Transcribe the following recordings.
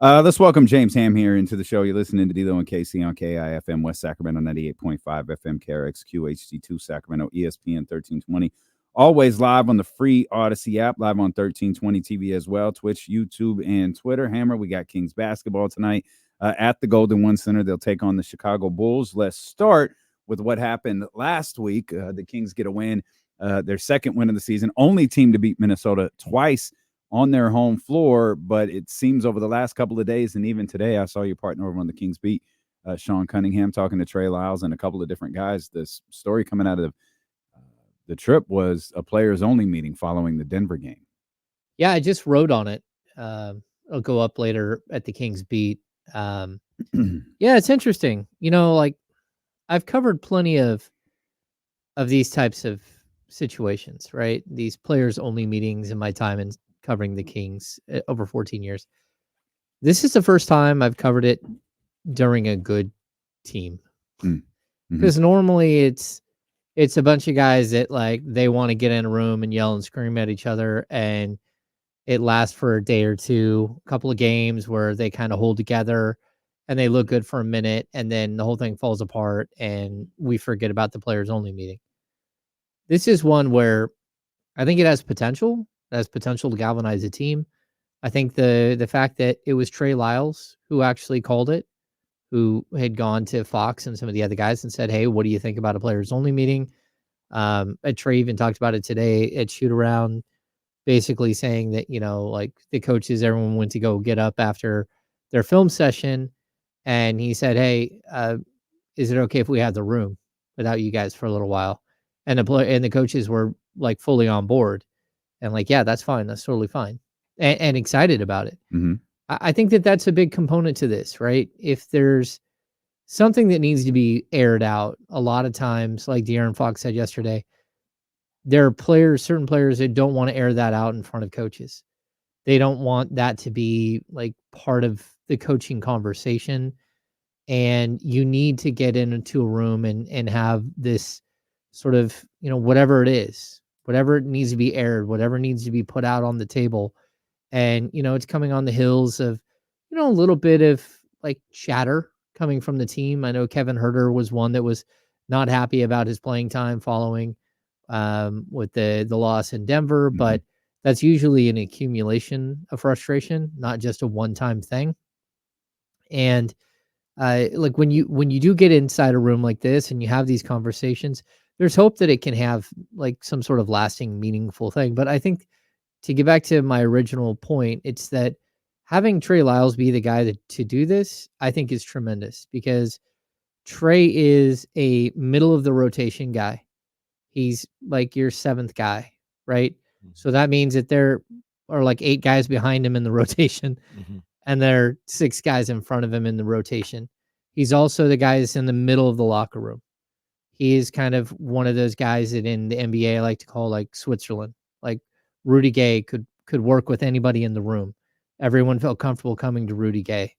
Let's welcome James Ham here into the show. You're listening to D'Lo and Casey on KIFM West Sacramento 98.5 FM KRXQ HD2 Sacramento ESPN 1320. Always live on the free Odyssey app, live on 1320 TV as well, Twitch, YouTube, and Twitter. Hammer, we got Kings basketball tonight at the Golden One Center. They'll take on the Chicago Bulls. Let's start with what happened last week. The Kings get a win, their second win of the season, only team to beat Minnesota twice on their home floor, but it seems over the last couple of days and even today, I saw your partner over on the Kings Beat, Sean Cunningham, talking to Trey Lyles and a couple of different guys. This story coming out of the trip was a players-only meeting following the Denver game. Yeah, I just wrote on it. It'll go up later at the Kings Beat. Yeah, it's interesting. Like I've covered plenty of these types of situations, right? These players-only meetings in my time in covering the Kings over 14 years. This is the first time I've covered it during a good team. Because normally it's a bunch of guys that like they want to get in a room and yell and scream at each other, and it lasts for a day or two, a couple of games where they kind of hold together and they look good for a minute, and then the whole thing falls apart and we forget about the players only meeting. This is one where I think it has potential. It has potential to galvanize a team. I think the fact that it was Trey Lyles who actually called it, who had gone to Fox and some of the other guys and said, "Hey, what do you think about a players only meeting?" Trey even talked about it today at shoot around, basically saying that, like the coaches, everyone went to go get up after their film session. And he said, "Hey, is it okay if we have the room without you guys for a little while?" And the coaches were like fully on board and like, "Yeah, that's fine. That's totally fine." And excited about it. I think that that's a big component to this, right? If there's something that needs to be aired out, a lot of times, like De'Aaron Fox said yesterday, there are certain players that don't want to air that out in front of coaches. They don't want that to be like part of the coaching conversation. And you need to get into a room and have this sort of, whatever it is, whatever it needs to be aired, whatever needs to be put out on the table. And, it's coming on the heels of, a little bit of like chatter coming from the team. I know Kevin Huerter was one that was not happy about his playing time following with the loss in Denver, but that's usually an accumulation of frustration, not just a one-time thing. And like when you do get inside a room like this and you have these conversations, there's hope that it can have like some sort of lasting, meaningful thing. But I think to get back to my original point, it's that having Trey Lyles be the guy to do this, I think is tremendous, because Trey is a middle of the rotation guy. He's like your seventh guy, right? So that means that there are like 8 guys behind him in the rotation, and there are 6 guys in front of him in the rotation. He's also the guy that's in the middle of the locker room. He is kind of one of those guys that in the NBA I like to call like Switzerland. Like Rudy Gay could work with anybody in the room. Everyone felt comfortable coming to Rudy Gay.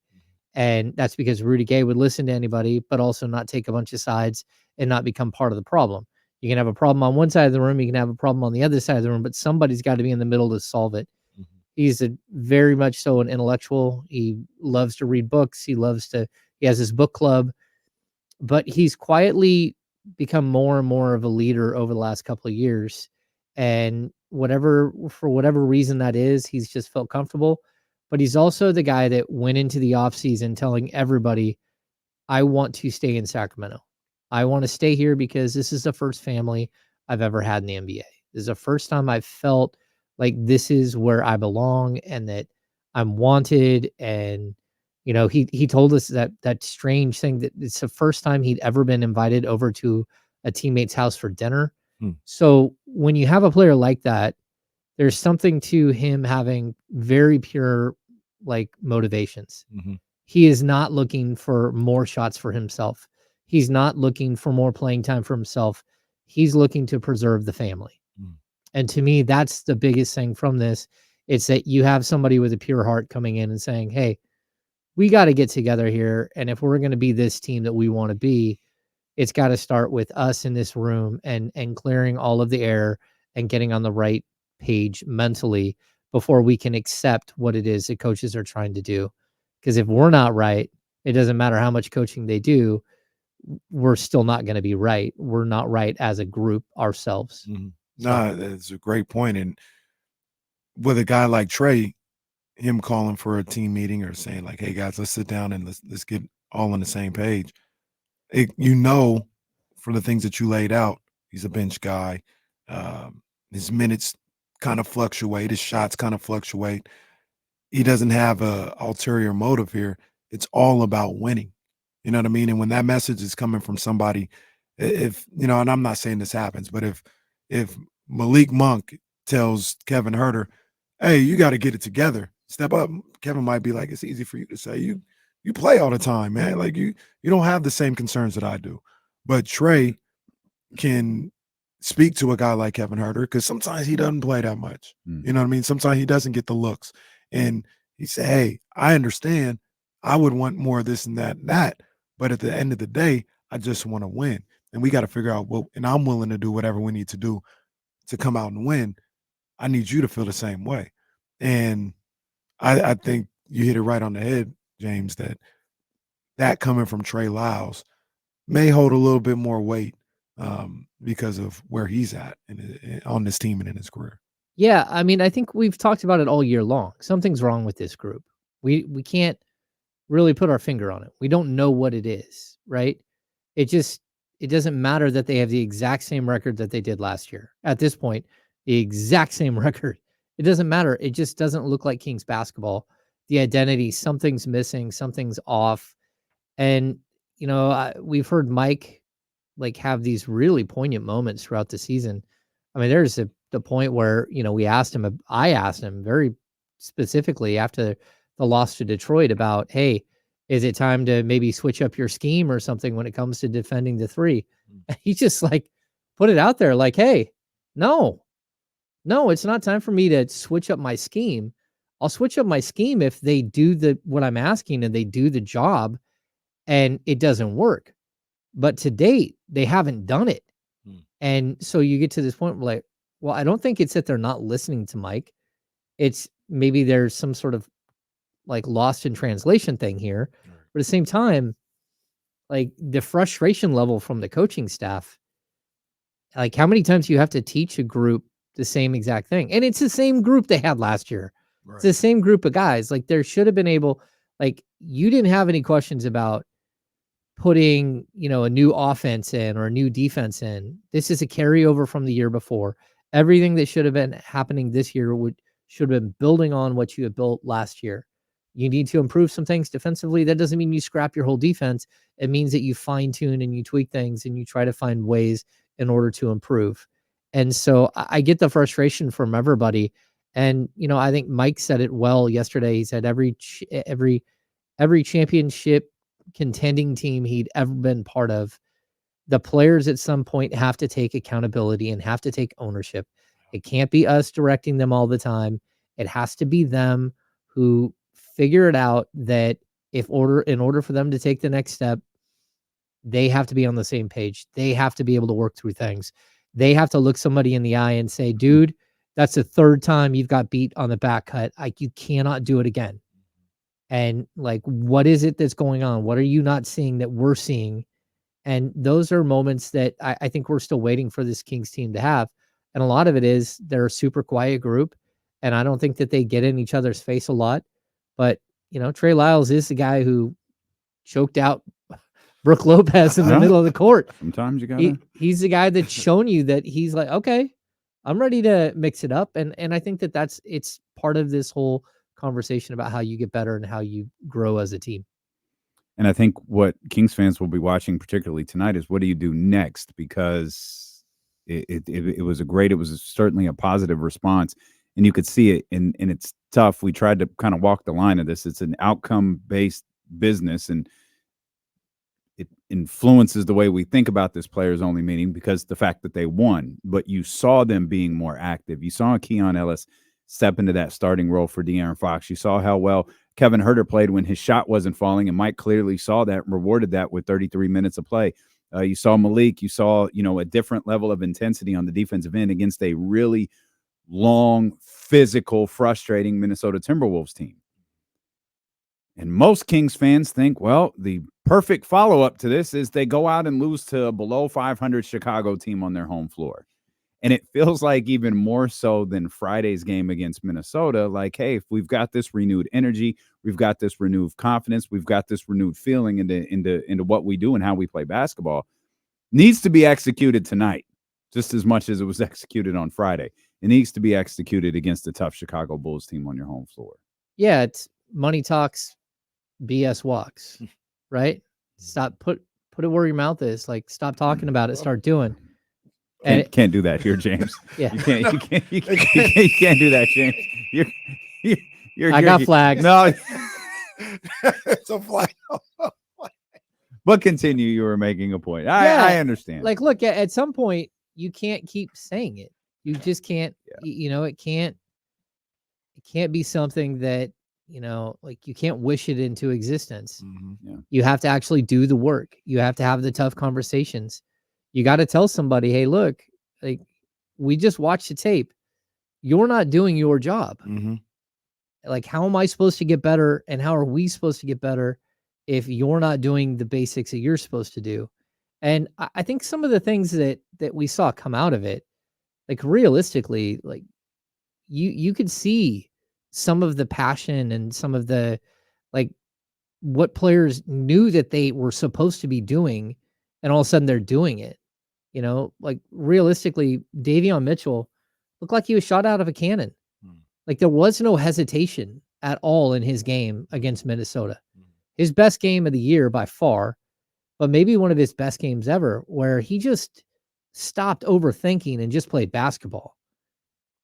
And that's because Rudy Gay would listen to anybody, but also not take a bunch of sides and not become part of the problem. You can have a problem on one side of the room, you can have a problem on the other side of the room, but somebody's got to be in the middle to solve it. He's a very much so an intellectual. He loves to read books. He has his book club, but he's quietly become more and more of a leader over the last couple of years. And for whatever reason that is, he's just felt comfortable. But he's also the guy that went into the offseason telling everybody, "I want to stay in Sacramento. I want to stay here because this is the first family I've ever had in the NBA. This is the first time I've felt like this is where I belong and that I'm wanted." And, he told us that strange thing that it's the first time he'd ever been invited over to a teammate's house for dinner. So when you have a player like that, there's something to him having very pure like motivations. He is not looking for more shots for himself. He's not looking for more playing time for himself. He's looking to preserve the family. And to me, that's the biggest thing from this. It's that you have somebody with a pure heart coming in and saying, "Hey, we got to get together here. And if we're going to be this team that we want to be, it's got to start with us in this room and clearing all of the air and getting on the right page mentally before we can accept what it is that coaches are trying to do." Because if we're not right, it doesn't matter how much coaching they do, we're still not going to be right. We're not right as a group ourselves. Mm-hmm. No, that's a great point. And with a guy like Trey, him calling for a team meeting or saying like, "Hey guys, let's sit down and let's get all on the same page." For the things that you laid out, he's a bench guy. His minutes kind of fluctuate. His shots kind of fluctuate. He doesn't have a ulterior motive here. It's all about winning. You know what I mean? And when that message is coming from somebody, if and I'm not saying this happens, but if Malik Monk tells Kevin Herter, "Hey, you got to get it together, step up," Kevin might be like, "It's easy for you to say. You play all the time, man. Like you don't have the same concerns that I do." But Trey can speak to a guy like Kevin Herter because sometimes he doesn't play that much. You know what I mean? Sometimes he doesn't get the looks. And he said, "Hey, I understand. I would want more of this and that and that. But at the end of the day, I just want to win. And we got to figure out and I'm willing to do whatever we need to do to come out and win. I need you to feel the same way." And I think you hit it right on the head, James, that coming from Trey Lyles may hold a little bit more weight because of where he's at on this team and in his career. Yeah, I mean, I think we've talked about it all year long. Something's wrong with this group. We can't really put our finger on it. We don't know what it is, right? It doesn't matter that they have the exact same record that they did last year. At this point, the exact same record. It doesn't matter. It just doesn't look like Kings basketball. The identity, something's missing, something's off. And we've heard Mike like have these really poignant moments throughout the season. I mean, there's the point where, I asked him very specifically after the loss to Detroit about, "Hey, is it time to maybe switch up your scheme or something when it comes to defending the three?" And he just like put it out there like, "Hey, no, it's not time for me to switch up my scheme. I'll switch up my scheme if they do what I'm asking and they do the job and it doesn't work. But to date, they haven't done it." And so you get to this point where like, well, I don't think it's that they're not listening to Mike. It's maybe there's some sort of like lost in translation thing here. But at the same time, like the frustration level from the coaching staff, like how many times you have to teach a group the same exact thing? And it's the same group they had last year. Right. It's the same group of guys. Like there should have been like you didn't have any questions about putting, a new offense in or a new defense in. This is a carryover from the year before. Everything that should have been happening this year should have been building on what you had built last year. You need to improve some things defensively. That doesn't mean you scrap your whole defense. It means that you fine tune and you tweak things and you try to find ways in order to improve. And so I get the frustration from everybody. And, I think Mike said it well yesterday. He said every championship contending team he'd ever been part of, the players at some point have to take accountability and have to take ownership. It can't be us directing them all the time. It has to be them who figure it out that in order for them to take the next step, they have to be on the same page. They have to be able to work through things. They have to look somebody in the eye and say, "Dude, that's the third time you've got beat on the back cut. Like you cannot do it again." And like, what is it that's going on? What are you not seeing that we're seeing? And those are moments that I think we're still waiting for this Kings team to have. And a lot of it is they're a super quiet group. And I don't think that they get in each other's face a lot. But, Trey Lyles is the guy who choked out Brooke Lopez in the middle of the court. Sometimes you gotta. He's the guy that's shown you that he's like, okay, I'm ready to mix it up. And I think that it's part of this whole conversation about how you get better and how you grow as a team. And I think what Kings fans will be watching particularly tonight is what do you do next? Because it was it was certainly a positive response, and you could see it. And it's tough. We tried to kind of walk the line of this. It's an outcome-based business, and it influences the way we think about this players-only meeting because the fact that they won. But you saw them being more active. You saw Keon Ellis step into that starting role for De'Aaron Fox. You saw how well Kevin Herter played when his shot wasn't falling, and Mike clearly saw that and rewarded that with 33 minutes of play. You saw Malik. You saw, a different level of intensity on the defensive end against a really long, physical, frustrating Minnesota Timberwolves team. And most Kings fans think, well, the perfect follow-up to this is they go out and lose to a below 500 Chicago team on their home floor. And it feels like even more so than Friday's game against Minnesota, like, hey, if we've got this renewed energy, we've got this renewed confidence, we've got this renewed feeling into what we do and how we play basketball, needs to be executed tonight just as much as it was executed on Friday. It needs to be executed against the tough Chicago Bulls team on your home floor. Yeah, it's money talks, BS walks, right? Stop, put it where your mouth is. Like, stop talking about it, start doing. Can't do that here, James. Yeah, You can't do that, James. I got flagged. No, It's a flag. but continue. You were making a point. I understand. Like, look, at some point, you can't keep saying it. You just can't. Yeah. It can't be something that like you can't wish it into existence. Mm-hmm. Yeah. You have to actually do the work. You have to have the tough conversations. You got to tell somebody, hey, look, like, we just watched the tape. You're not doing your job. Mm-hmm. Like, how am I supposed to get better? And how are we supposed to get better if you're not doing the basics that you're supposed to do? And I think some of the things that we saw come out of it, like, realistically, like, you could see some of the passion and some of the, like, what players knew that they were supposed to be doing, and all of a sudden they're doing it. Like, realistically, Davion Mitchell looked like he was shot out of a cannon. Like, there was no hesitation at all in his game against Minnesota. His best game of the year by far, but maybe one of his best games ever, where he just stopped overthinking and just played basketball.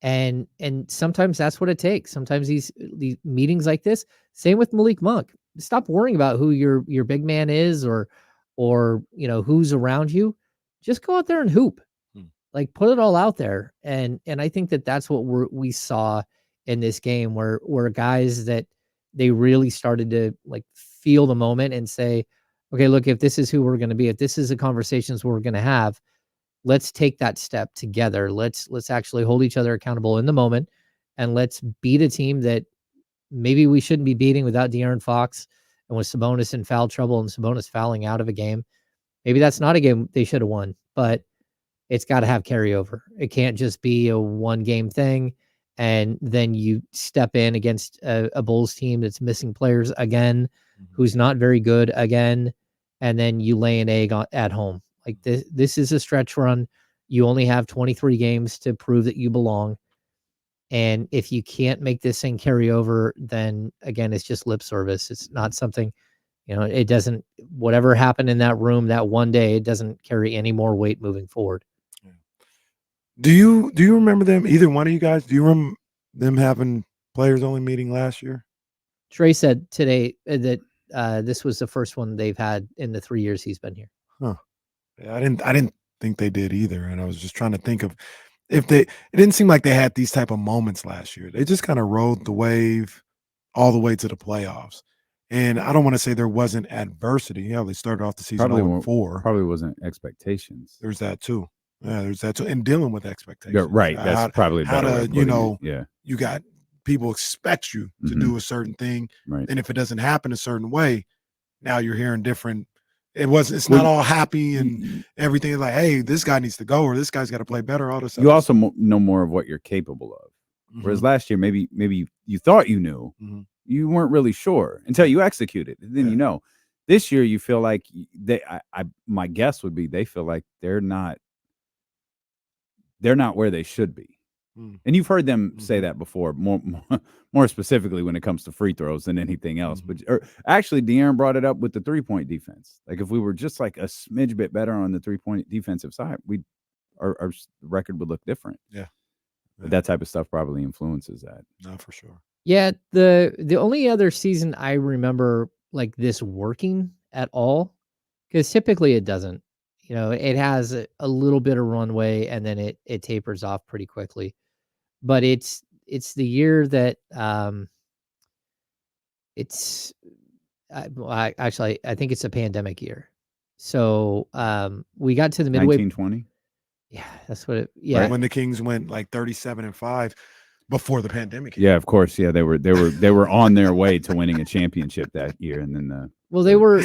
And sometimes that's what it takes. Sometimes these meetings like this, same with Malik Monk. Stop worrying about who your big man is or who's around you. Just go out there and hoop. Like, put it all out there. And I think that that's what we saw in this game, where guys that they really started to, like, feel the moment and say, okay, look, if this is who we're going to be, if this is the conversations we're going to have, let's take that step together. Let's actually hold each other accountable in the moment, and let's beat a team that maybe we shouldn't be beating without De'Aaron Fox and with Sabonis in foul trouble and Sabonis fouling out of a game. Maybe that's not a game they should have won, but it's got to have carryover. It can't just be a one-game thing, and then you step in against a Bulls team that's missing players again, who's not very good again, and then you lay an egg at home. Like, this is a stretch run. You only have 23 games to prove that you belong. And if you can't make this thing carry over, then again, it's just lip service. It's not something, it doesn't, whatever happened in that room that one day, it doesn't carry any more weight moving forward. Yeah. Do you remember them, either one of you guys? Do you remember them having players only meeting last year? Trey said today that this was the first one they've had in the 3 years he's been here. Huh. Yeah, I didn't think they did either. And I was just trying to think of it didn't seem like they had these type of moments last year. They just kind of rode the wave all the way to the playoffs. And I don't want to say there wasn't adversity. Yeah, they started off the season 0-4. Probably wasn't expectations. There's that too. Yeah, there's that too. And dealing with expectations. Yeah, right. That's probably how better. To, you got people expect you to do a certain thing. Right. And if it doesn't happen a certain way, now you're hearing different. It's not all happy and everything. Like, hey, this guy needs to go, or this guy's got to play better. All this stuff. You also know more of what you're capable of. Whereas last year, maybe you thought you knew, you weren't really sure until you executed. And then this year you feel like my guess would be they feel like they're not where they should be. And you've heard them say that before, more specifically when it comes to free throws than anything else. But actually, De'Aaron brought it up with the 3-point defense. Like, if we were just like a smidge bit better on the 3-point defensive side, our record would look different. Yeah. But that type of stuff probably influences that. No, for sure. Yeah, the only other season I remember like this working at all, because typically it doesn't. It has a little bit of runway and then it tapers off pretty quickly. But it's the year that it's actually I think it's a pandemic year. So we got to the midway. 1920. Yeah, that's what it. Yeah, Right when the Kings went like 37-5. before the pandemic hit. Yeah, of course. Yeah, they were on their way to winning a championship that year, and then well, they were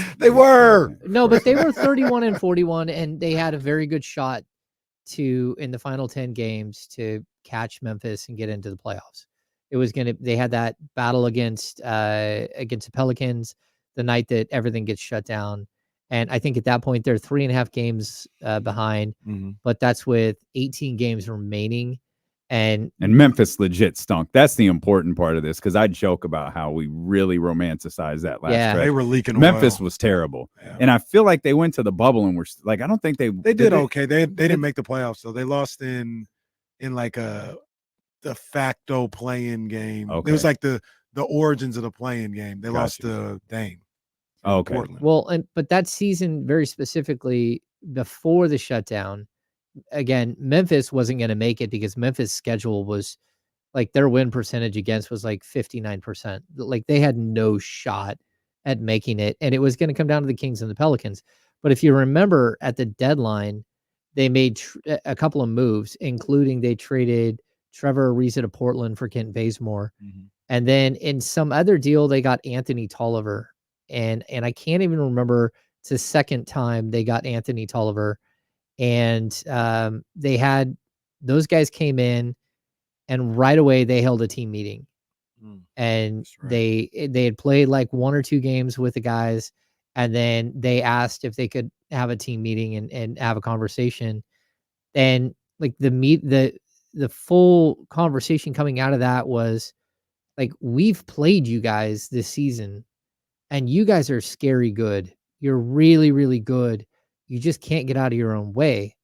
no, but they were 31-41, and they had a very good shot to in the final 10 games to catch Memphis and get into the playoffs. It was they had that battle against the Pelicans the night that everything gets shut down. And I think at that point they're 3.5 games behind, but that's with 18 games remaining. And Memphis legit stunk. That's the important part of this, because I joke about how we really romanticized that last stretch. They were leaking Memphis oil. Was terrible. Yeah. And I feel like they went to the bubble and were like, I don't think they did okay. They didn't make the playoffs, though. They lost in like the facto play-in game. Okay. It was like the origins of the play-in game. They lost to Dame. Okay. Portland. Well, but that season very specifically before the shutdown, again, Memphis wasn't going to make it because Memphis' schedule was like their win percentage against was like 59%. Like they had no shot at making it, and it was going to come down to the Kings and the Pelicans. But if you remember at the deadline, they made a couple of moves, including they traded Trevor Ariza to Portland for Kent Bazemore. And then in some other deal, they got Anthony Tolliver. And I can't even remember, it's the second time they got Anthony Tolliver. And they had, those guys came in and right away they held a team meeting. And they had played like 1 or 2 games with the guys. And then they asked if they could have a team meeting and have a conversation. And like the full conversation coming out of that was like, we've played you guys this season and you guys are scary good. You're really, really good. You just can't get out of your own way.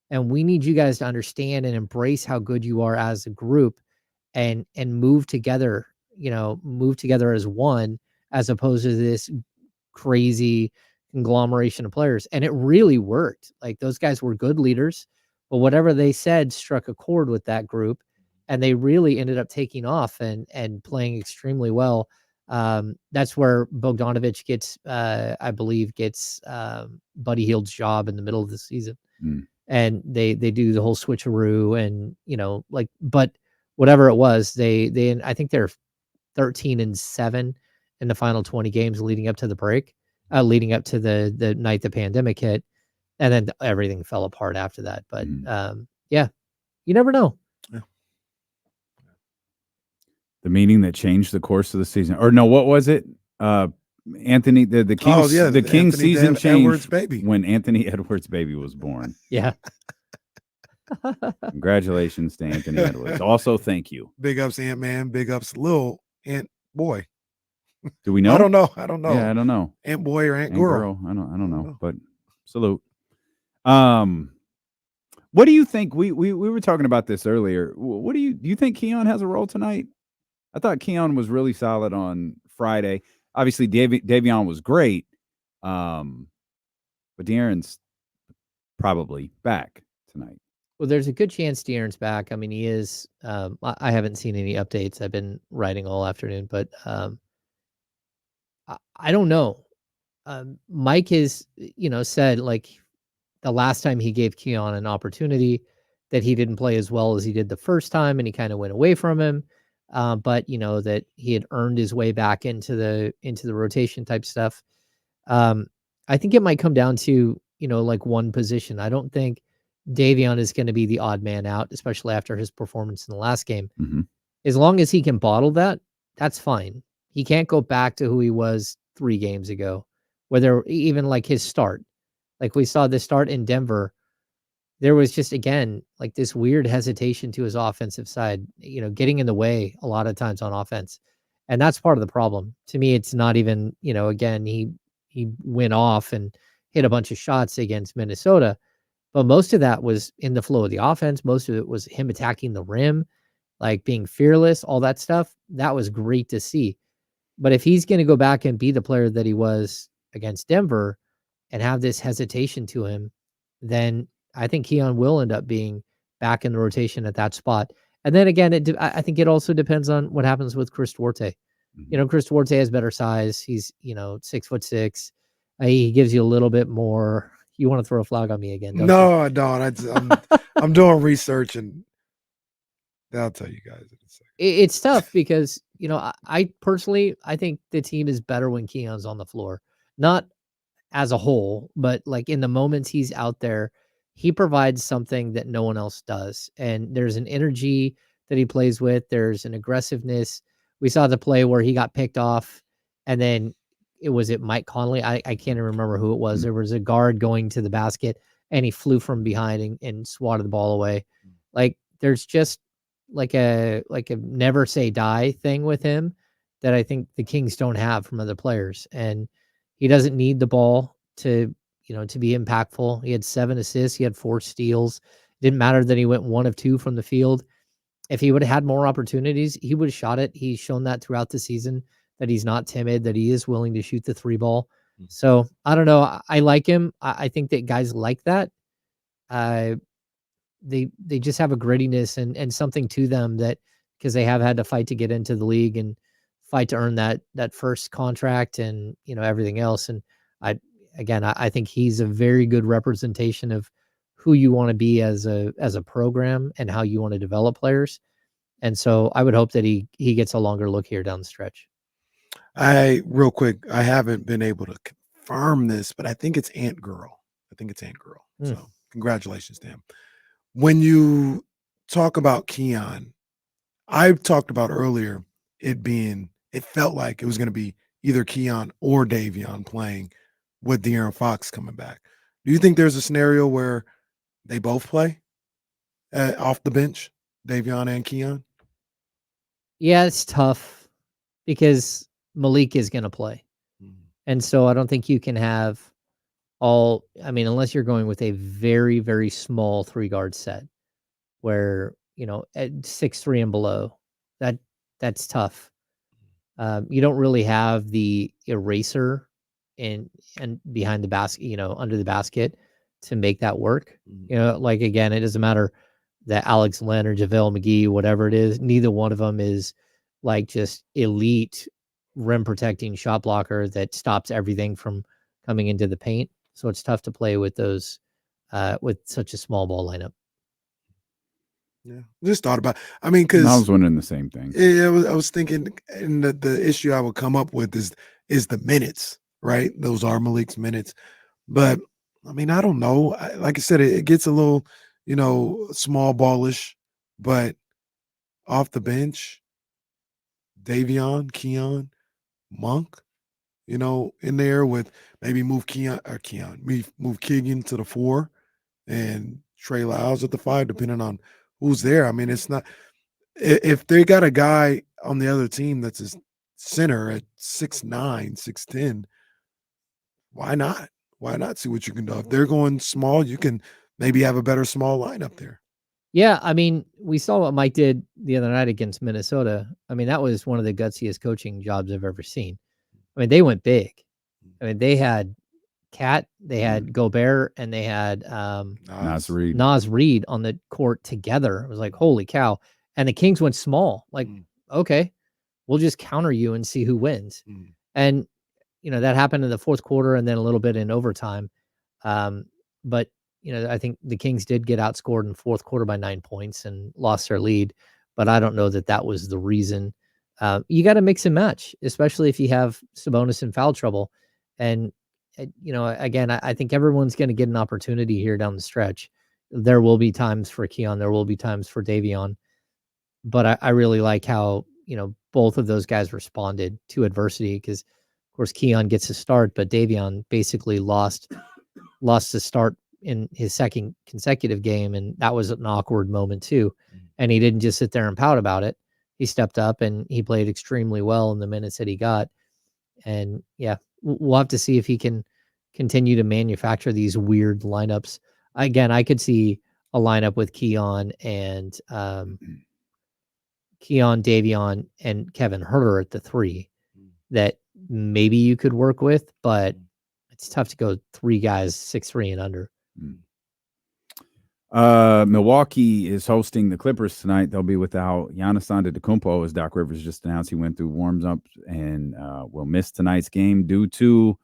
And we need you guys to understand and embrace how good you are as a group and move together, move together as one, as opposed to this crazy conglomeration of players. And it really worked. Like those guys were good leaders, but whatever they said struck a chord with that group. And they really ended up taking off and playing extremely well. That's where Bogdanovic gets, I believe, Buddy Hield's job in the middle of the season. And they do the whole switcheroo and, but whatever it was, they I think they're 13-7 in the final 20 games leading up to the break, leading up to the night the pandemic hit. And then everything fell apart after that. But yeah, you never know. Yeah. The meeting that changed the course of the season, or no, what was it? Anthony, the Kings, the Kings season changed when Anthony Edwards' baby was born. Yeah. Congratulations to Anthony Edwards. Also, thank you. Big ups, Ant-Man. Big ups, Lil Ant Boy. Do we know? I don't know. Yeah, I don't know. Ant Boy or Ant Girl. I don't know. But salute. What do you think? We were talking about this earlier. What do you think Keon has a role tonight? I thought Keon was really solid on Friday. Obviously, Davion was great, but De'Aaron's probably back tonight. Well, there's a good chance De'Aaron's back. I mean, he is. I haven't seen any updates. I've been writing all afternoon, but I don't know. Mike has, said like the last time he gave Keon an opportunity that he didn't play as well as he did the first time, and he kind of went away from him. But that he had earned his way back into the rotation type stuff. I think it might come down to, like one position. I don't think Davion is going to be the odd man out, especially after his performance in the last game. As long as he can bottle that, that's fine. He can't go back to who he was 3 games ago, whether even like his start, like we saw the start in Denver. There was just, again, like this weird hesitation to his offensive side, getting in the way a lot of times on offense. And that's part of the problem. To me, it's not even, again, he went off and hit a bunch of shots against Minnesota, but most of that was in the flow of the offense. Most of it was him attacking the rim, like being fearless, all that stuff. That was great to see. But if he's going to go back and be the player that he was against Denver and have this hesitation to him, then I think Keon will end up being back in the rotation at that spot. And then again, I think it also depends on what happens with Chris Duarte. Chris Duarte has better size. He's, 6'6". He gives you a little bit more. You want to throw a flag on me again? Don't No, you? I don't. I'm doing research, and I'll tell you guys in a second. It's tough because, I personally, I think the team is better when Keon's on the floor. Not as a whole, but like in the moments he's out there, he provides something that no one else does. And there's an energy that he plays with, there's an aggressiveness. We saw the play where he got picked off, and then it Mike Conley. I can't even remember who it was. There was a guard going to the basket, and he flew from behind and swatted the ball away. Like there's just like a never say die thing with him that I think the Kings don't have from other players. And he doesn't need the ball to, to be impactful. He had 7 assists. He had 4 steals. Didn't matter that he went 1 of 2 from the field. If he would have had more opportunities, he would have shot it. He's shown that throughout the season, that he's not timid, that he is willing to shoot the 3 ball. So I don't know. I like him. I think that guys like that. They just have a grittiness and something to them, that because they have had to fight to get into the league and fight to earn that first contract and everything else. And I think he's a very good representation of who you want to be as a program and how you want to develop players. And so I would hope that he gets a longer look here down the stretch. Real quick, I haven't been able to confirm this, but I think it's Ant Girl. So congratulations to him. When you talk about Keon, I talked about earlier it felt like it was going to be either Keon or Davion playing with De'Aaron Fox coming back. Do you think there's a scenario where they both play off the bench, Davion and Keon? Yeah, it's tough because Malik is going to play. And so I don't think you can have unless you're going with a very, very small 3-guard set where, at 6'3" and below, that's tough. You don't really have the eraser and behind the basket, under the basket to make that work. Like again, it doesn't matter that Alex Len or JaVale McGee, whatever it is, neither one of them is like just elite rim protecting shot blocker that stops everything from coming into the paint. So it's tough to play with those with such a small ball lineup. Yeah, just thought about. Because I was wondering the same thing. Yeah, I was thinking, and the issue I would come up with is the minutes, right? Those are Malik's minutes, but I don't know. Like I said, it gets a little, small ballish, but off the bench, Davion, Keon, Monk, in there with maybe move move Keegan to the 4 and Trey Lyles at the 5, depending on who's there. It's not, if they got a guy on the other team that's a center at 6'9", 6'10", why not? Why not see what you can do? If they're going small, you can maybe have a better small lineup there. Yeah, we saw what Mike did the other night against Minnesota. That was one of the gutsiest coaching jobs I've ever seen. They went big. They had Cat, they had Gobert, and they had Naz Reid on the court together. It was like, holy cow. And the Kings went small. Like, okay, we'll just counter you and see who wins. And, that happened in the fourth quarter and then a little bit in overtime. But, I think the Kings did get outscored in the fourth quarter by 9 points and lost their lead. But I don't know that was the reason. You got to mix and match, especially if you have Sabonis in foul trouble. And, again, I think everyone's going to get an opportunity here down the stretch. There will be times for Keon. There will be times for Davion. But I really like how, both of those guys responded to adversity because, of course, Keon gets a start, but Davion basically lost the start in his second consecutive game, and that was an awkward moment too. And he didn't just sit there and pout about it. He stepped up and he played extremely well in the minutes that he got. And yeah, we'll have to see if he can continue to manufacture these weird lineups. Again, I could see a lineup with Keon, Davion, and Kevin Huerter at the 3 that maybe you could work with, but it's tough to go 3 guys 6'3" and under. Milwaukee is hosting the Clippers tonight. They'll be without Giannis Antetokounmpo, as Doc Rivers just announced. He went through warms-up and will miss tonight's game due to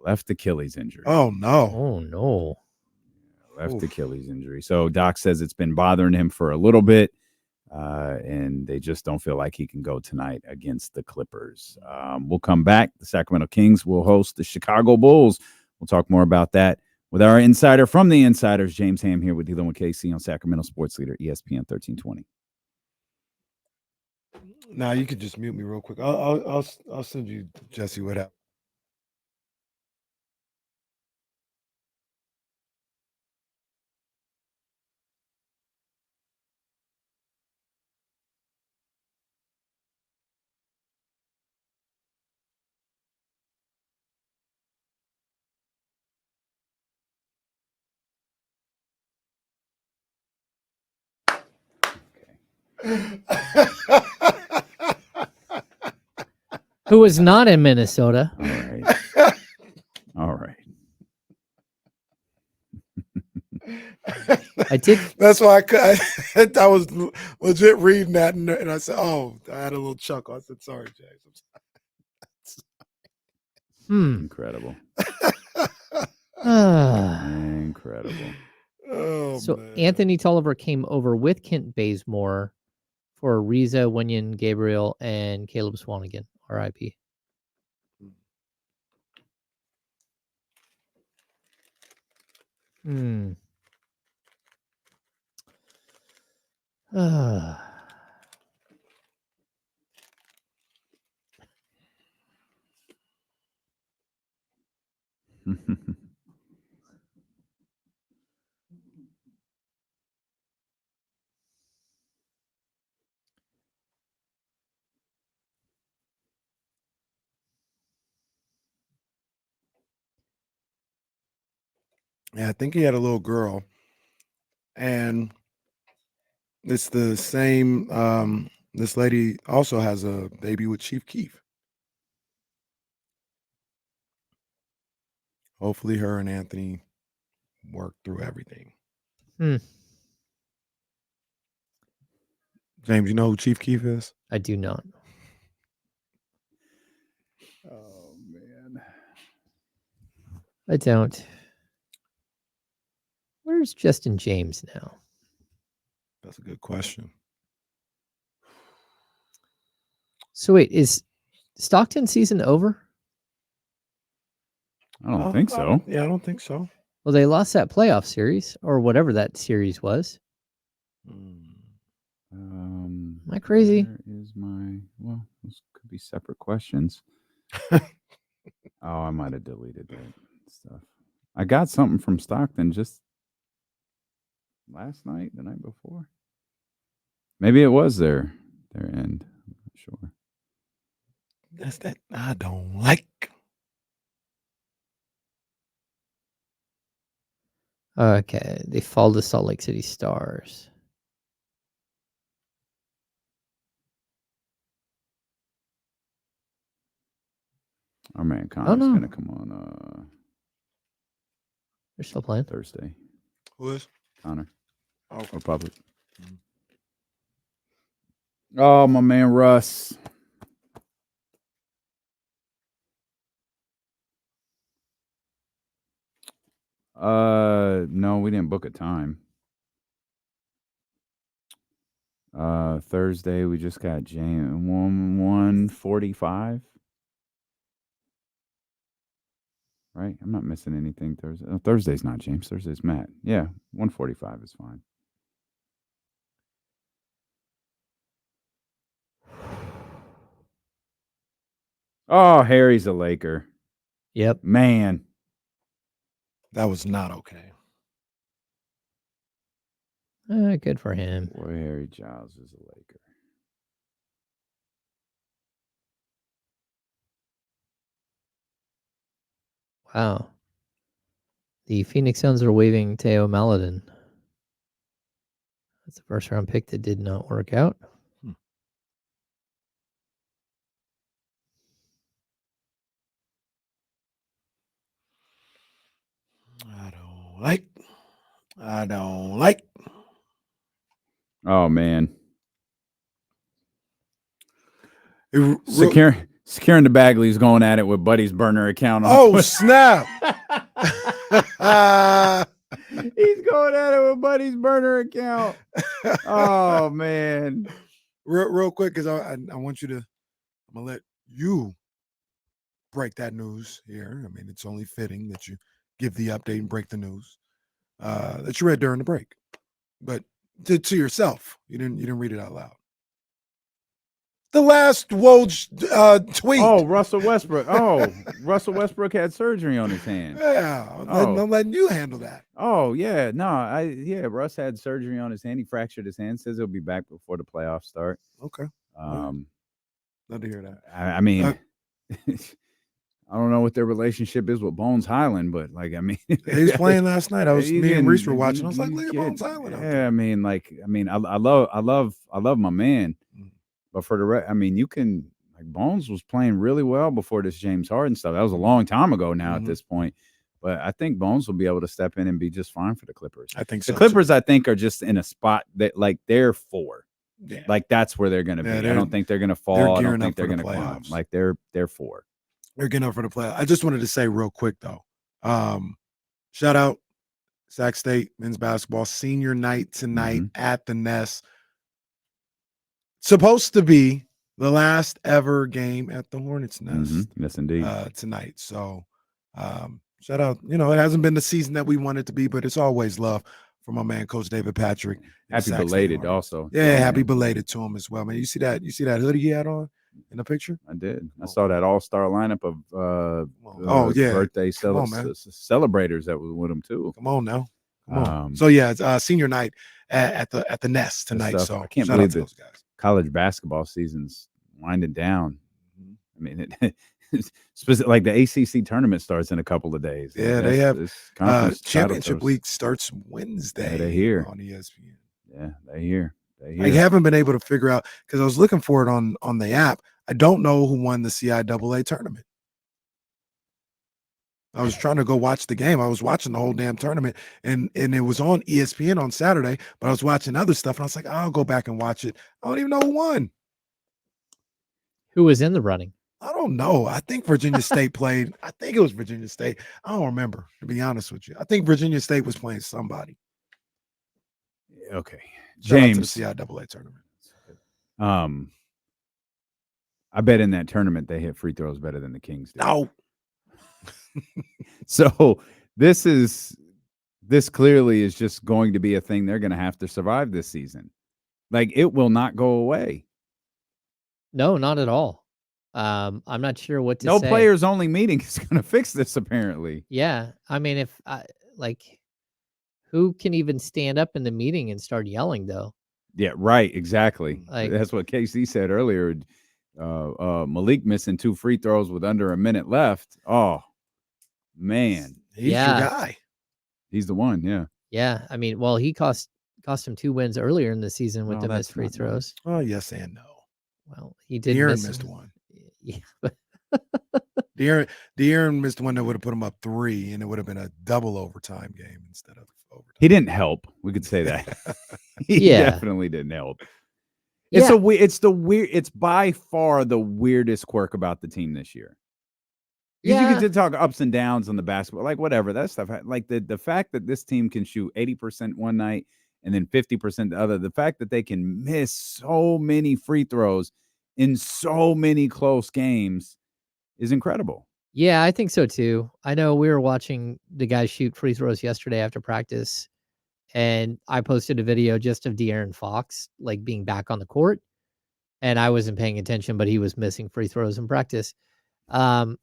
left Achilles injury. Oh, no. Oh, no. left Achilles injury. So Doc says it's been bothering him for a little bit, and they just don't feel like he can go tonight against the Clippers. We'll come back. The Sacramento Kings will host the Chicago Bulls. We'll talk more about that with our insider from the Insiders, James Ham, here with Dealing with KC on Sacramento Sports Leader, ESPN 1320. Now you could just mute me real quick. I'll send you Jesse what happened. Who was not in Minnesota. All right. All right. I did. That's why I was legit reading that, and I said, "Oh," I had a little chuckle. I said, "Sorry, James." Incredible. Incredible. Oh, So man. Anthony Tolliver came over with Kent Bazemore for Riza, Wenyan, Gabriel, and Caleb Swanigan. RIP. Yeah, I think he had a little girl, and it's the same. This lady also has a baby with Chief Keef. Hopefully, her and Anthony work through everything. James, you know who Chief Keef is? I do not. Oh, man. I don't. Where's Justin James now? That's a good question. So wait, is Stockton season over? I don't think so. Yeah, I don't think so. Well, they lost that playoff series or whatever that series was. Am I crazy? Where is my? Well, those could be separate questions. I might have deleted that stuff. I got something from Stockton just last night, the night before. Maybe it was their end. I'm not sure. That's that I don't like. Okay, they fall to Salt Lake City Stars. Our man Connor's going to come on They're still playing. Thursday. Who is? Connor. Oh, Republic. Oh, my man Russ. No, we didn't book a time. Thursday we just got James 1:45. Right? I'm not missing anything Thursday. Oh, Thursday's not James. Thursday's Matt. Yeah, 1:45 is fine. Oh, Harry's a Laker. Yep. Man. that was not okay. Good for him. Boy, Harry Giles is a Laker. Wow. The Phoenix Suns are waiving Teo Maledon. That's a first round pick that did not work out. I don't like. Oh man. Securing the Bagley's going at it with Buddy's burner account. Oh, snap. He's going at it with Buddy's burner account. Oh man. Real quick, because I want you to, I'm gonna let you break that news here. I mean, it's only fitting that you give the update and break the news that you read during the break, but to yourself, you didn't read it out loud. The last Woj tweet. Oh, Russell Westbrook. Oh, Russell Westbrook had surgery on his hand. Yeah, I'm letting you handle that. Oh yeah, no, Russ had surgery on his hand. He fractured his hand. Says he'll be back before the playoffs start. Okay. Love to hear that. I mean, I don't know what their relationship is with Bones Highland, but like, I mean, he was playing last night. Me and Reese were watching. I was like, look at Bones Highland. Yeah, I mean, I love my man, but for the I mean, you can like Bones was playing really well before this James Harden stuff. That was a long time ago now at this point, but I think Bones will be able to step in and be just fine for the Clippers. I think so. The Clippers, I think, are just in a spot that like they're for. Yeah. Like that's where they're going to be. I don't think they're going to fall. I don't think they're going to climb. Like they're for. They're getting up for the playoffs. I just wanted to say real quick though, shout out Sac State men's basketball senior night tonight at the Nest. Supposed to be the last ever game at the Hornets Nest. Yes, indeed. Tonight. So shout out. You know, it hasn't been the season that we want it to be, but it's always love for my man, Coach David Patrick. Happy belated also. Yeah, happy belated to him as well, man. You see that hoodie he had on in the picture? I did. I saw that all-star lineup of birthday celebrators that was with him too. Come on now. Come on. So yeah, it's senior night at the Nest tonight. So I can't believe those guys. College basketball season's winding down. I mean, like the ACC tournament starts in a couple of days. Yeah, they have championship week starts Wednesday. Yeah, they're here on ESPN. Yeah, they're here. I haven't been able to figure out because I was looking for it on the app. I don't know who won the CIAA tournament. I was trying to go watch the game. I was watching the whole damn tournament, and it was on ESPN on Saturday, but I was watching other stuff, and I was like, I'll go back and watch it. I don't even know who won. Who was in the running? I don't know. I think Virginia State played. I think it was Virginia State. I don't remember, to be honest with you. I think Virginia State was playing somebody. Okay. Shout James. out to the CIAA tournament. I bet in that tournament they hit free throws better than the Kings did. No. So this clearly is just going to be a thing they're going to have to survive this season. Like it will not go away. No, not at all. I'm not sure what to say. No players only meeting is going to fix this apparently. Yeah. I mean, if who can even stand up in the meeting and start yelling though? Yeah, right. Exactly. Like, that's what KC said earlier. Malik missing 2 free throws with under a minute left. Oh man. He's your guy. He's the one. Yeah. Yeah. I mean, well, he cost him 2 wins earlier in the season with the missed free throws. Oh, yes and no. Well, he did. De'Aaron missed one. Yeah. De'Aaron missed one that would have put him up 3, and it would have been a double overtime game instead of overtime. He didn't help. We could say that. He definitely didn't help. It's it's by far the weirdest quirk about the team this year. Yeah. You could talk ups and downs on the basketball, like whatever, that stuff. Like the fact that this team can shoot 80% one night and then 50% the other, the fact that they can miss so many free throws in so many close games is incredible. Yeah, I think so too. I know we were watching the guys shoot free throws yesterday after practice, and I posted a video just of De'Aaron Fox like being back on the court, and I wasn't paying attention, but he was missing free throws in practice. And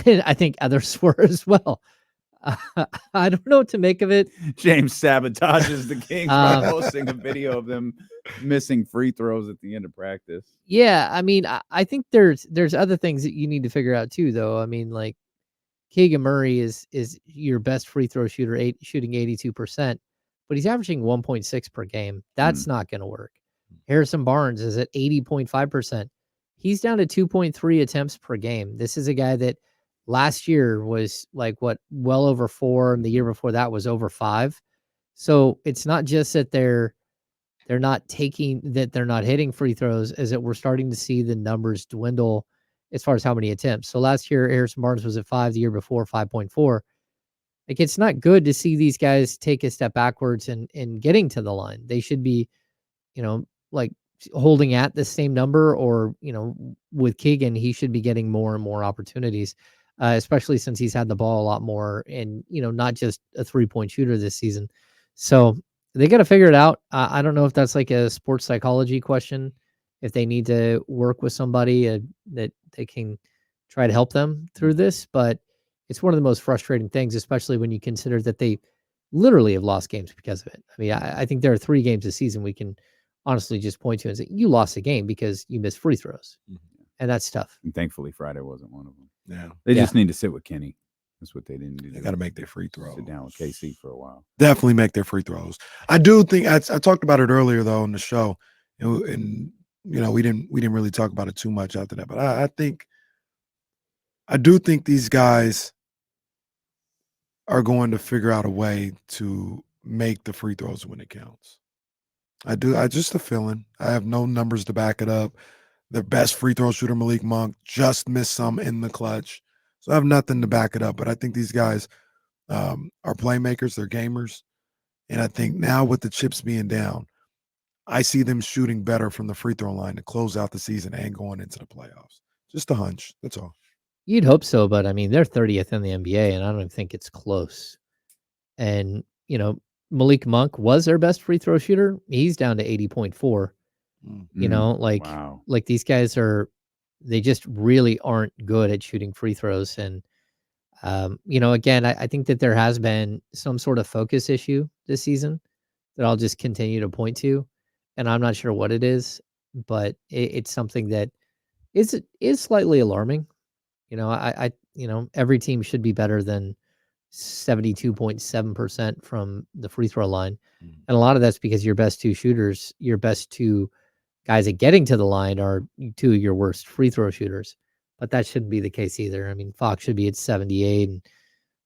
I think others were as well. I don't know what to make of it. James sabotages the Kings by posting a video of them missing free throws at the end of practice. Yeah, I mean, I think there's other things that you need to figure out too, though. I mean, like Keegan Murray is your best free throw shooter, shooting 82%, but he's averaging 1.6 per game. That's not going to work. Harrison Barnes is at 80.5%. He's down to 2.3 attempts per game. This is a guy that last year was like well over 4, and the year before that was over 5. So it's not just that they're not hitting free throws, as that we're starting to see the numbers dwindle as far as how many attempts. So last year, Harrison Barnes was at 5, the year before 5.4. Like, it's not good to see these guys take a step backwards and getting to the line. They should be, like holding at the same number, or, with Keegan, he should be getting more and more opportunities, especially since he's had the ball a lot more and, not just a 3-point shooter this season. So they got to figure it out. I don't know if that's like a sports psychology question, if they need to work with somebody that they can try to help them through this, but it's one of the most frustrating things, especially when you consider that they literally have lost games because of it. I mean, I think there are 3 games this season we can honestly just point to and say, you lost a game because you missed free throws. And that's tough. And thankfully, Friday wasn't one of them. Yeah. They just need to sit with Kenny. That's what they didn't do. They got to make their free throws. Sit down with KC for a while. Definitely make their free throws. I do think I talked about it earlier though on the show, and we didn't really talk about it too much after that. But I do think these guys are going to figure out a way to make the free throws when it counts. I do. I just a feeling. I have no numbers to back it up. The best free throw shooter, Malik Monk, just missed some in the clutch. So I have nothing to back it up. But I think these guys are playmakers. They're gamers. And I think now with the chips being down, I see them shooting better from the free throw line to close out the season and going into the playoffs. Just a hunch. That's all. You'd hope so, but I mean, they're 30th in the NBA, and I don't even think it's close. And, Malik Monk was their best free throw shooter. He's down to 80.4. Wow. Like these guys they just really aren't good at shooting free throws. And, again, I think that there has been some sort of focus issue this season that I'll just continue to point to. And I'm not sure what it is, but it's something that is slightly alarming. Every team should be better than 72.7% from the free throw line. And a lot of that's because your best 2 shooters, your best 2 guys at getting to the line are 2 of your worst free throw shooters. But that shouldn't be the case either. I mean, Fox should be at 78 and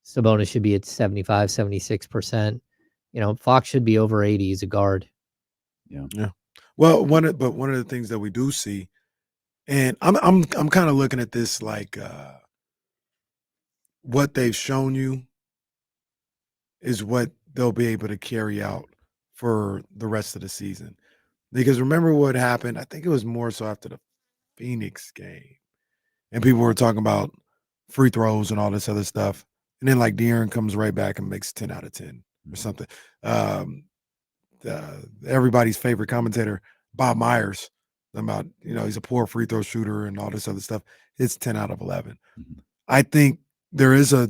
Sabonis should be at 75, 76%. Fox should be over 80 as a guard. Yeah. Well, one of the things that we do see, and I'm kind of looking at this like what they've shown you is what they'll be able to carry out for the rest of the season. Because remember what happened? I think it was more so after the Phoenix game. And people were talking about free throws and all this other stuff. And then like De'Aaron comes right back and makes 10 out of 10 or something. Everybody's favorite commentator, Bob Myers, about, he's a poor free throw shooter and all this other stuff. It's 10 out of 11. I think there is a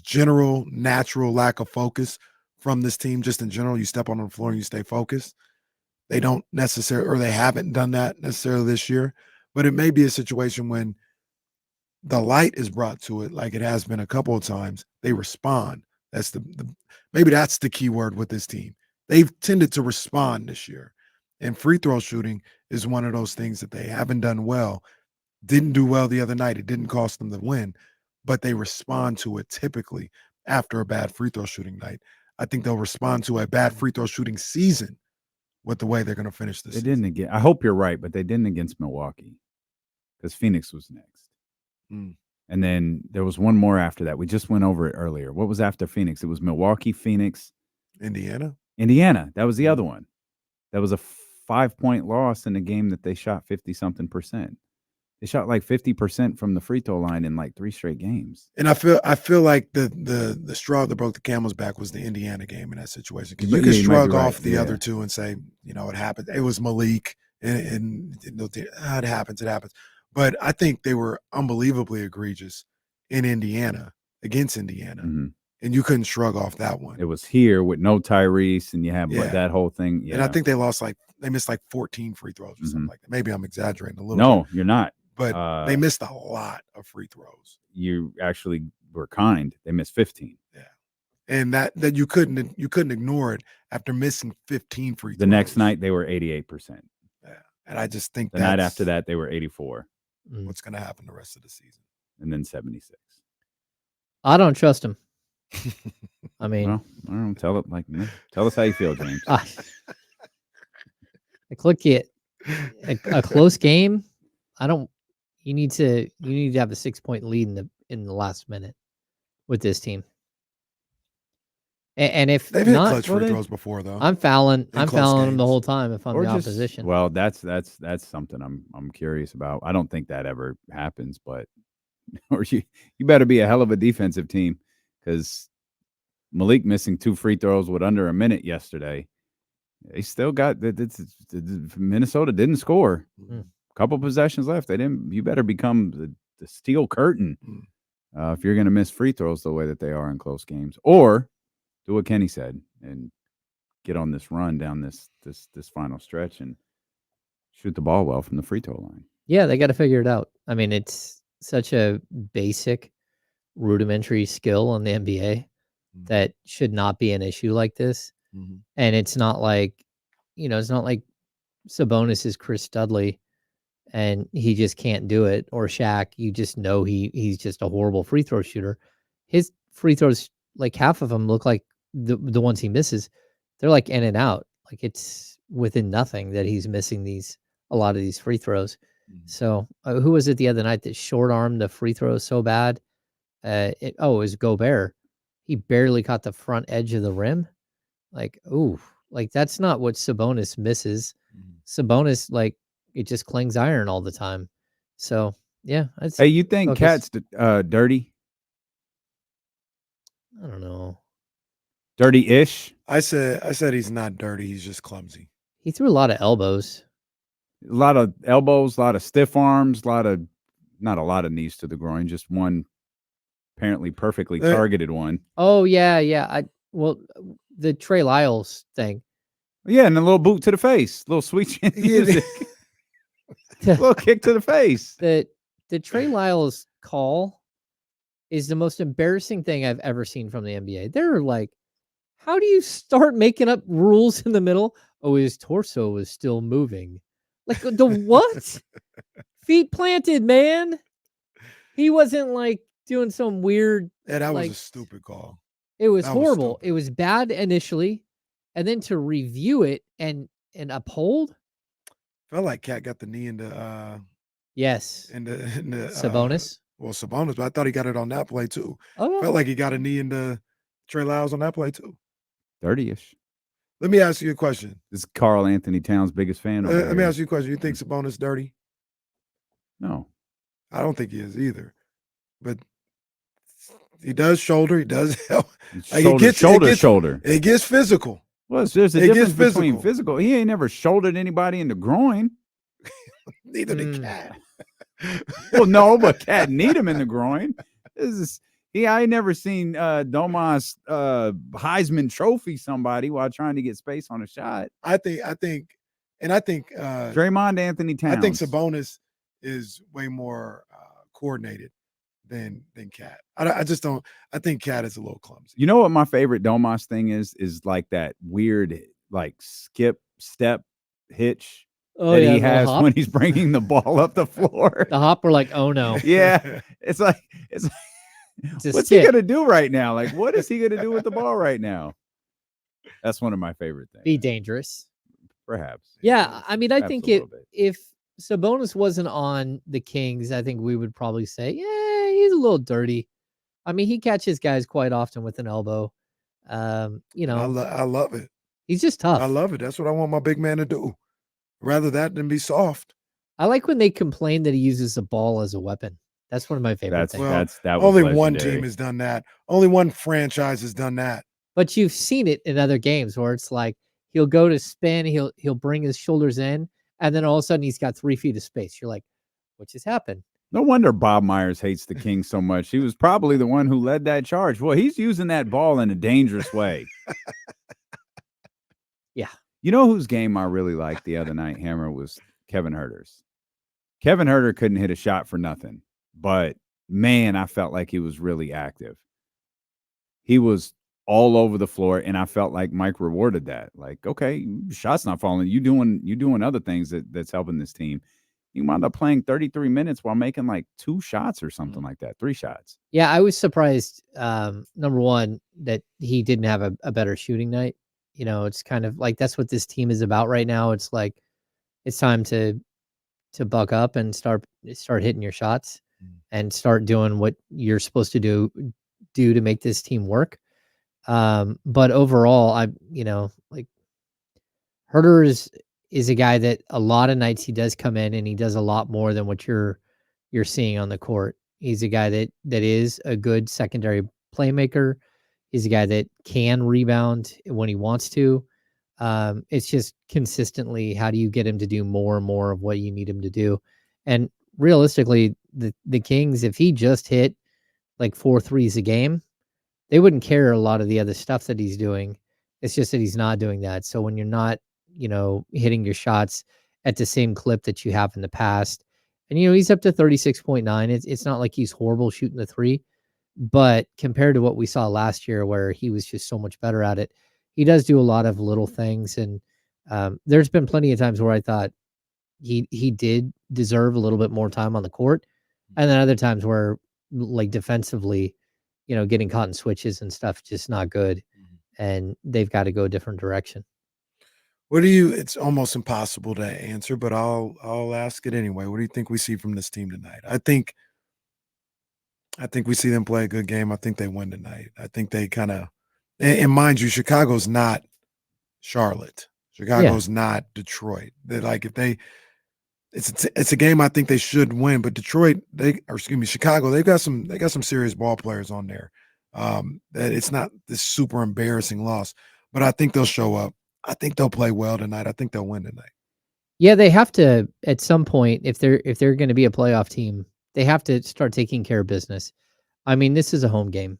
general natural lack of focus from this team. Just in general, you step on the floor and you stay focused. They don't necessarily, or they haven't done that necessarily this year, but it may be a situation when the light is brought to it, like it has been a couple of times, they respond. That's maybe that's the key word with this team. They've tended to respond this year, and free throw shooting is one of those things that they haven't done well. Didn't do well the other night. It didn't cost them the win, but they respond to it typically after a bad free throw shooting night. I think they'll respond to a bad free throw shooting season with the way they're going to finish this. They didn't again. I hope you're right, but they didn't against Milwaukee because Phoenix was next. And then there was one more after that. We just went over it earlier. What was after Phoenix? It was Milwaukee, Phoenix, Indiana. That was the other one. That was a 5-point loss in a game that they shot 50-something%. They shot like 50% from the free throw line in like 3 straight games. And I feel like the straw that broke the camel's back was the Indiana game in that situation. Because you can shrug off the other two and say, it happened. It was Malik, and it happens. It happens. But I think they were unbelievably egregious in Indiana, against Indiana. And you couldn't shrug off that one. It was here with no Tyrese, and you have that whole thing. Yeah. And I think they missed like 14 free throws or something like that. Maybe I'm exaggerating a little bit. No, you're not. But they missed a lot of free throws. You actually were kind. They missed 15. Yeah. And that you couldn't ignore it after missing 15 free throws. The next night they were 88%. Yeah. And I just think the night after that they were 84. What's going to happen the rest of the season? And then 76. I don't trust him. I mean, well, I don't know, tell us how you feel, James. Look at a close game. You need to have a 6-point lead in the last minute with this team. And if They've hit not, clutch free throws before, though. I'm fouling. in I'm close fouling them the games. whole time if I'm Or the just opposition. well, that's something I'm curious about. I don't think that ever happens, but or you better be a hell of a defensive team because Malik missing 2 free throws with under a minute yesterday. They still got Minnesota didn't score. Mm. Couple possessions left. They didn't. You better become the steel curtain if you're going to miss free throws the way that they are in close games, or do what Kenny said and get on this run down this final stretch and shoot the ball well from the free throw line. Yeah, they got to figure it out. I mean, it's such a basic, rudimentary skill in the NBA that should not be an issue like this. And it's not like, it's not like Sabonis is Chris Dudley and he just can't do it, or Shaq. You just know he's just a horrible free throw shooter. His free throws, like half of them look like the ones he misses, they're like in and out. Like it's within nothing that he's missing a lot of these free throws. So who was it the other night that short armed the free throws so bad? It was Gobert. He barely caught the front edge of the rim. Like, ooh, like that's not what Sabonis misses. Sabonis, like, it just clings iron all the time. So yeah, Hey, you think Cat's dirty? I don't know. Dirty-ish? I said he's not dirty. He's just clumsy. He threw a lot of elbows. A lot of elbows, a lot of stiff arms, not a lot of knees to the groin, just one apparently perfectly targeted one. Oh yeah. The Trey Lyles thing. Yeah, and a little boot to the face, little sweet chin music, little kick to the face. The Trey Lyles call is the most embarrassing thing I've ever seen from the NBA. They're like, how do you start making up rules in the middle? Oh, his torso was still moving. Like the what? Feet planted, man. He wasn't like doing some weird. Yeah, that like, was a stupid call. It was horrible. It was bad initially, and then to review it and uphold. Felt like Cat got the knee into yes, in the Sabonis. Sabonis, but I thought he got it on that play too. Oh, yeah. Felt like he got a knee into Trey Lyles on that play too. 30-ish. Let me ask you a question. This is Karl Anthony Towns' biggest fan. Let me ask you a question. You think Sabonis dirty? No. I don't think he is either. But he does shoulder. He does help. Shoulder. It gets physical. Well, there's a difference between physical. He ain't never shouldered anybody in the groin. Neither did Cat. Well, no, but Cat need him in the groin. I ain't never seen Domas Heisman Trophy somebody while trying to get space on a shot. I think Draymond Anthony Towns. I think Sabonis is way more coordinated than Cat. I just don't. I think Cat is a little clumsy. You know what my favorite Domas thing is like that weird like skip step hitch that he has when he's bringing the ball up the floor. The hop, we're like, oh no. Yeah, it's like what's he gonna do right now? Like, what is he gonna do with the ball right now? That's one of my favorite things. Be dangerous, perhaps. Yeah, I mean, I think if Sabonis wasn't on the Kings, I think we would probably say, yeah, he's a little dirty. I mean, he catches guys quite often with an elbow. I love it. He's just tough. I love it. That's what I want my big man to do. Rather that than be soft. I like when they complain that he uses the ball as a weapon. That's one of my favorite things. Only one team has done that. Only one franchise has done that. But you've seen it in other games where it's like he'll go to spin, he'll bring his shoulders in, and then all of a sudden he's got 3 feet of space. You're like, what just happened? No wonder Bob Myers hates the Kings so much. He was probably the one who led that charge. Well, he's using that ball in a dangerous way. Yeah. You know whose game I really liked the other night, Hammer, was Kevin Huerter's. Kevin Huerter couldn't hit a shot for nothing, but man, I felt like he was really active. He was all over the floor, and I felt like Mike rewarded that. Like, okay, shot's not falling. You doing other things that's helping this team. He wound up playing 33 minutes while making like 2 shots or something like that, 3 shots. Yeah, I was surprised. Number one, that he didn't have a better shooting night. You know, it's kind of like that's what this team is about right now. It's like it's time to buck up and start hitting your shots and start doing what you're supposed to do to make this team work. But overall, like Herter is a guy that a lot of nights he does come in and he does a lot more than what you're seeing on the court. He's a guy that is a good secondary playmaker. He's a guy that can rebound when he wants to. It's just consistently, how do you get him to do more and more of what you need him to do? And realistically, the Kings, if he just hit like 4 threes a game, they wouldn't care a lot of the other stuff that he's doing. It's just that he's not doing that. So when you're not, hitting your shots at the same clip that you have in the past, and he's up to 36.9. It's not like he's horrible shooting the three, but compared to what we saw last year, where he was just so much better at it, he does do a lot of little things. And there's been plenty of times where I thought he did deserve a little bit more time on the court, and then other times where, like, defensively, getting caught in switches and stuff, just not good, and they've got to go a different direction. It's almost impossible to answer, but I'll ask it anyway. What do you think we see from this team tonight? I think we see them play a good game. I think they win tonight. I think they kind of, and mind you, Chicago's not Charlotte. Chicago's not Detroit. They're like, it's a game I think they should win, but Chicago, they've got some serious ball players on there. That it's not this super embarrassing loss, but I think they'll show up. I think they'll play well tonight. I think they'll win tonight. Yeah, they have to, at some point, if they're going to be a playoff team, they have to start taking care of business. I mean, this is a home game.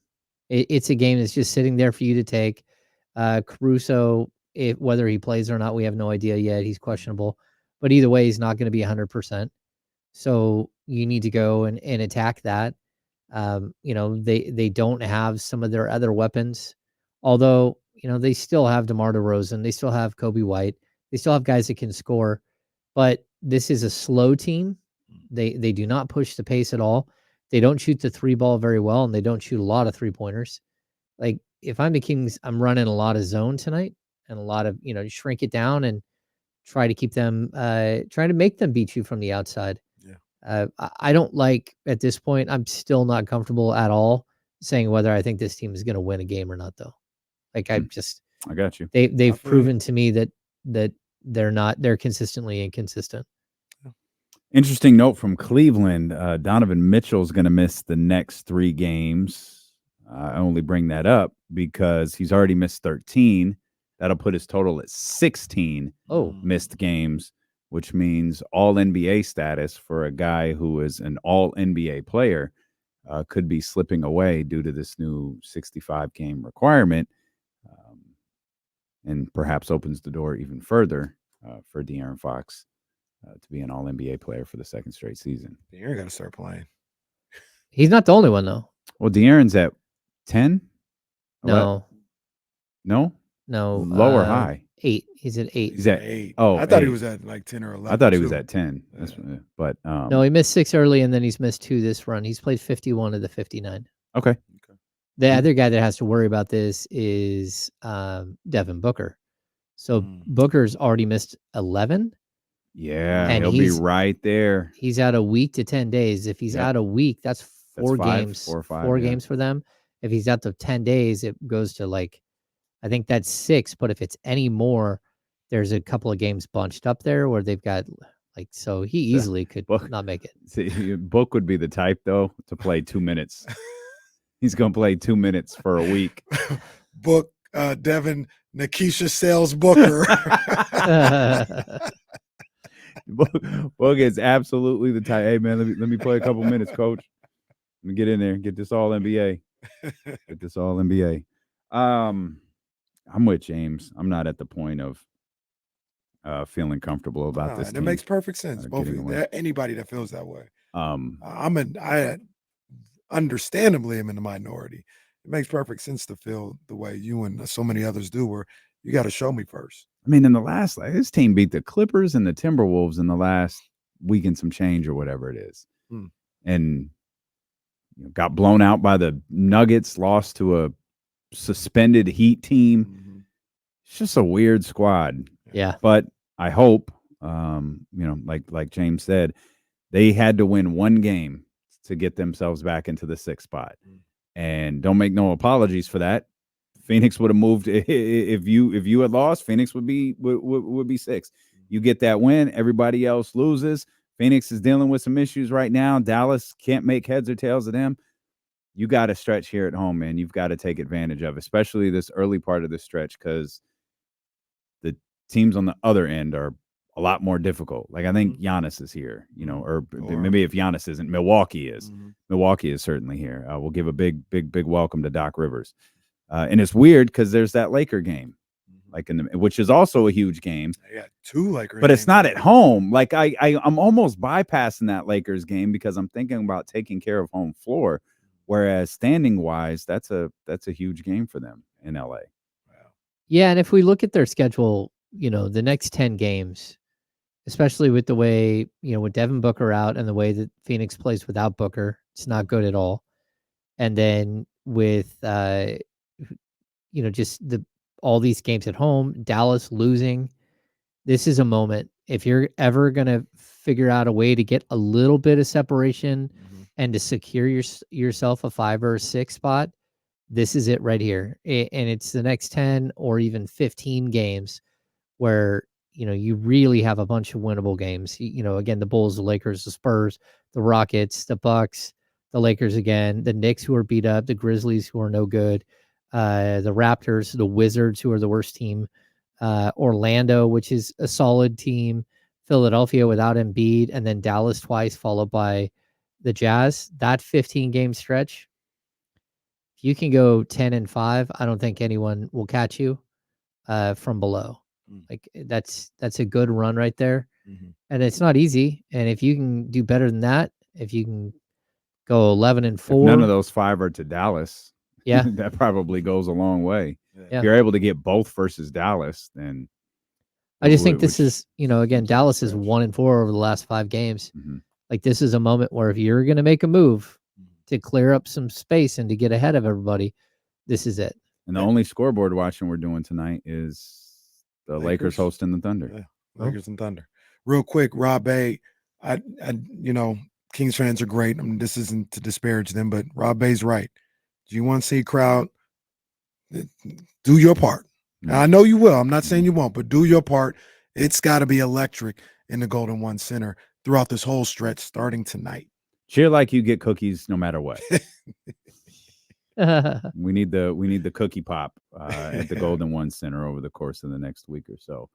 It's a game that's just sitting there for you to take. Caruso, whether he plays or not, we have no idea yet. He's questionable, but either way, he's not going to be 100%. So you need to go and attack that. They don't have some of their other weapons, although they still have DeMar DeRozan, they still have Kobe White, they still have guys that can score. But this is a slow team. They do not push the pace at all. They don't shoot the three ball very well, and they don't shoot a lot of 3-pointers. Like, if I'm the Kings, I'm running a lot of zone tonight and a lot of, shrink it down and try to keep them, trying to make them beat you from the outside. Yeah. I don't like, at this point, I'm still not comfortable at all saying whether I think this team is going to win a game or not, though. Like, I got you. They've proven to me that they're consistently inconsistent. Interesting note from Cleveland. Donovan Mitchell is going to miss the next 3 games. I only bring that up because he's already missed 13. That'll put his total at 16 missed games, which means all NBA status for a guy who is an all NBA player could be slipping away due to this new 65 game requirement, and perhaps opens the door even further for De'Aaron Fox to be an all NBA player for the 2nd straight season. De'Aaron got to start playing. He's not the only one, though. Well, De'Aaron's at 10? No. No? No. Low or high? 8. He's at 8. He's at 8. Oh, I thought 8. he was at like 10 or 11. I thought he was at 10. Yeah. But no, he missed 6 early, and then he's missed 2 this run. He's played 51 of the 59. Okay. The other guy that has to worry about this is Devin Booker. So Booker's already missed 11. Yeah, and he'll be right there. He's out a week to 10 days. If he's out a week, that's 4 games. 4 or 5. 4 games for them. If he's out to 10 days, it goes to, like, I think that's 6. But if it's any more, there's a couple of games bunched up there where they've got, like, so he easily could not make it. See, Book would be the type, though, to play 2 minutes. He's going to play 2 minutes for a week. Book, Devin, Nikisha Sales Booker. Book is absolutely the type. Hey, man, let me play a couple minutes, coach. Let me get in there and get this all NBA. Get this all NBA. I'm with James. I'm not at the point of feeling comfortable about this. It makes perfect sense. Both of you. Anybody that feels that way. I understandably am in the minority. It makes perfect sense to feel the way you and so many others do, where you got to show me first. I mean, this team beat the Clippers and the Timberwolves in the last week and some change or whatever it is. And got blown out by the Nuggets, lost to a suspended Heat team. It's just a weird squad. Yeah. But I hope, like James said, they had to win 1 game to get themselves back into the 6th spot. And don't make no apologies for that. Phoenix would have moved if you had lost. Phoenix would be 6. You get that win, everybody else loses. Phoenix is dealing with some issues right now. Dallas can't make heads or tails of them. You got to stretch here at home, man. You've got to take advantage of, especially this early part of the stretch, because the teams on the other end are a lot more difficult. Like, I think Giannis is here, or maybe if Giannis isn't, Milwaukee is. Milwaukee is certainly here. We'll give a big welcome to Doc Rivers. And it's weird because there's that Laker game, like which is also a huge game. Yeah, 2 Lakers, but it's not at home. Like I'm almost bypassing that Lakers game because I'm thinking about taking care of home floor. Whereas standing wise, that's a huge game for them in LA. Wow. Yeah, and if we look at their schedule, the next 10 games, especially with the way, with Devin Booker out and the way that Phoenix plays without Booker, it's not good at all. And then with just all these games at home, Dallas losing, this is a moment. If you're ever going to figure out a way to get a little bit of separation and to secure yourself a 5 or 6 spot, this is it right here. And it's the next 10 or even 15 games where, you really have a bunch of winnable games. Again, the Bulls, the Lakers, the Spurs, the Rockets, the Bucks, the Lakers again, the Knicks who are beat up, the Grizzlies who are no good, the Raptors, the Wizards who are the worst team, Orlando, which is a solid team, Philadelphia without Embiid, and then Dallas twice, followed by the Jazz. That 15-game stretch, if you can go 10-5, I don't think anyone will catch you from below. Like that's a good run right there. And it's not easy. And if you can do better than that, if you can go 11-4, none of those 5 are to Dallas. Yeah, that probably goes a long way. Yeah. If you're able to get both versus Dallas, then I just think this is, again, Dallas is 1-4 over the last 5 games. Like, this is a moment where if you're going to make a move to clear up some space and to get ahead of everybody, this is it. And the only scoreboard watching we're doing tonight is the Lakers hosting the Thunder. Yeah, Lakers and Thunder. Real quick, Rob A, I Kings fans are great. I mean, this isn't to disparage them, but Rob A's right. Do you want to see crowd? Do your part. Now, I know you will. I'm not saying you won't, but do your part. It's got to be electric in the Golden One Center throughout this whole stretch, starting tonight. Cheer like you get cookies, no matter what. We need the cookie pop at the Golden One Center over the course of the next week or so.